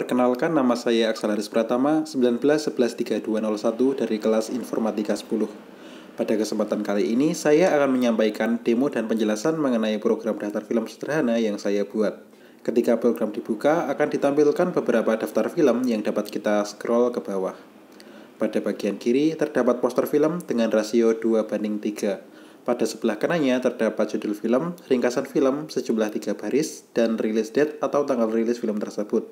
Perkenalkan, nama saya Aksal Haris Pratama, 19113201 dari kelas Informatika 10. Pada kesempatan kali ini, saya akan menyampaikan demo dan penjelasan mengenai program daftar film sederhana yang saya buat. Ketika program dibuka, akan ditampilkan beberapa daftar film yang dapat kita scroll ke bawah. Pada bagian kiri, terdapat poster film dengan rasio 2:3. Pada sebelah kanannya terdapat judul film, ringkasan film, sejumlah 3 baris, dan release date atau tanggal rilis film tersebut.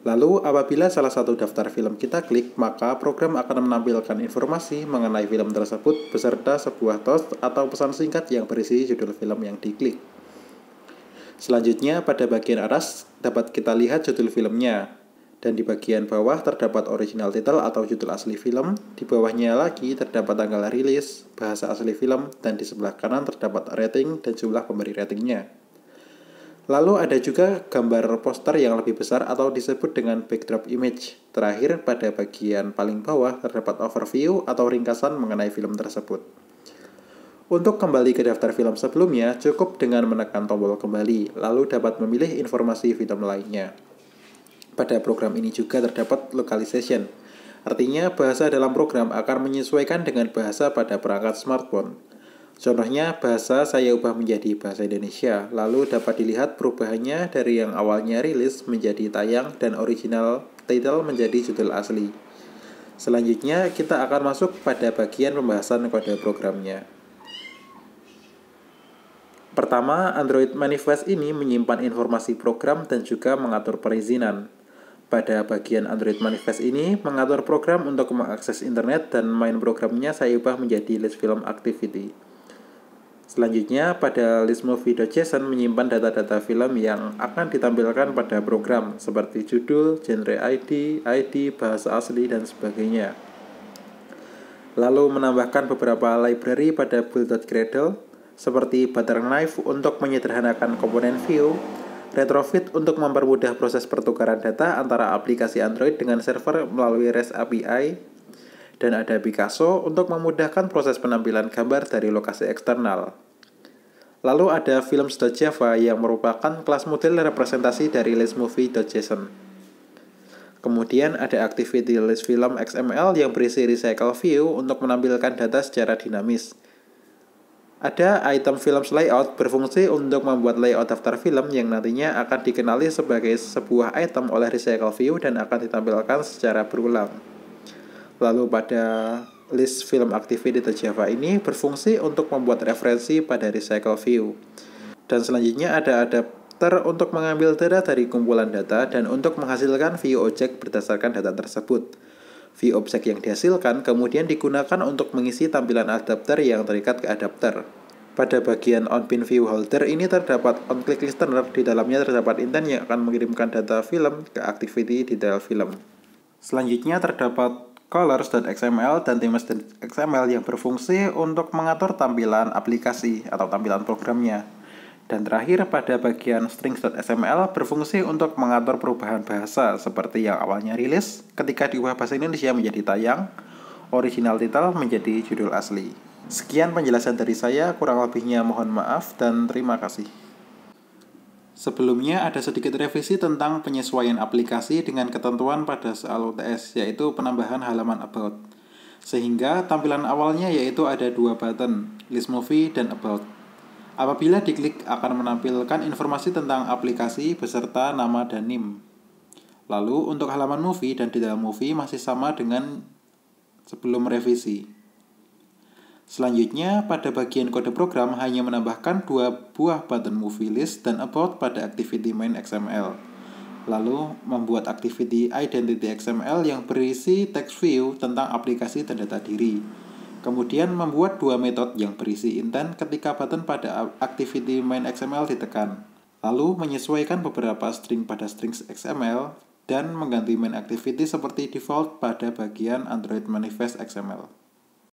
Lalu, apabila salah satu daftar film kita klik, maka program akan menampilkan informasi mengenai film tersebut beserta sebuah toast atau pesan singkat yang berisi judul film yang diklik. Selanjutnya, pada bagian atas dapat kita lihat judul filmnya. Dan di bagian bawah terdapat original title atau judul asli film, di bawahnya lagi terdapat tanggal rilis, bahasa asli film, dan di sebelah kanan terdapat rating dan jumlah pemberi ratingnya. Lalu ada juga gambar poster yang lebih besar atau disebut dengan backdrop image. Terakhir, pada bagian paling bawah terdapat overview atau ringkasan mengenai film tersebut. Untuk kembali ke daftar film sebelumnya, cukup dengan menekan tombol kembali, lalu dapat memilih informasi film lainnya. Pada program ini juga terdapat localization. Artinya, bahasa dalam program akan menyesuaikan dengan bahasa pada perangkat smartphone. Contohnya, bahasa saya ubah menjadi bahasa Indonesia, lalu dapat dilihat perubahannya dari yang awalnya rilis menjadi tayang dan original title menjadi judul asli. Selanjutnya, kita akan masuk pada bagian pembahasan kode programnya. Pertama, Android Manifest ini menyimpan informasi program dan juga mengatur perizinan. Pada bagian Android Manifest ini, mengatur program untuk mengakses internet dan main programnya saya ubah menjadi list film activity. Selanjutnya, pada list movie.json menyimpan data-data film yang akan ditampilkan pada program, seperti judul, genre ID, bahasa asli, dan sebagainya. Lalu menambahkan beberapa library pada build.gradle, seperti Butterknife untuk menyederhanakan komponen view, Retrofit untuk mempermudah proses pertukaran data antara aplikasi Android dengan server melalui REST API, dan ada Picasso untuk memudahkan proses penampilan gambar dari lokasi eksternal. Lalu ada films.java yang merupakan kelas model representasi dari listmovie.json. Kemudian ada activity list film XML yang berisi recycle view untuk menampilkan data secara dinamis. Ada item films layout berfungsi untuk membuat layout daftar film yang nantinya akan dikenali sebagai sebuah item oleh recycle view dan akan ditampilkan secara berulang. Lalu pada list film activity.java ini berfungsi untuk membuat referensi pada recycle view. Dan selanjutnya ada adapter untuk mengambil data dari kumpulan data dan untuk menghasilkan view object berdasarkan data tersebut. View object yang dihasilkan kemudian digunakan untuk mengisi tampilan adapter yang terikat ke adapter. Pada bagian onPin view holder ini terdapat onClick listener, di dalamnya terdapat intent yang akan mengirimkan data film ke activity detail film. Selanjutnya terdapat colors.xml dan themes.xml yang berfungsi untuk mengatur tampilan aplikasi atau tampilan programnya. Dan terakhir pada bagian strings.xml berfungsi untuk mengatur perubahan bahasa seperti yang awalnya rilis ketika diubah bahasa Indonesia menjadi tayang, original title menjadi judul asli. Sekian penjelasan dari saya, kurang lebihnya mohon maaf dan terima kasih. Sebelumnya ada sedikit revisi tentang penyesuaian aplikasi dengan ketentuan pada soal UTS, yaitu penambahan halaman About. Sehingga tampilan awalnya yaitu ada 2 button, List Movie dan About. Apabila diklik akan menampilkan informasi tentang aplikasi beserta nama dan NIM. Lalu untuk halaman movie dan di dalam movie masih sama dengan sebelum revisi. Selanjutnya pada bagian kode program hanya menambahkan 2 buah button movie list dan about pada activity main XML. Lalu membuat activity identity XML yang berisi text view tentang aplikasi dan data diri. Kemudian membuat 2 metode yang berisi intent ketika button pada activity main XML ditekan. Lalu menyesuaikan beberapa string pada strings XML dan mengganti main activity seperti default pada bagian Android Manifest XML.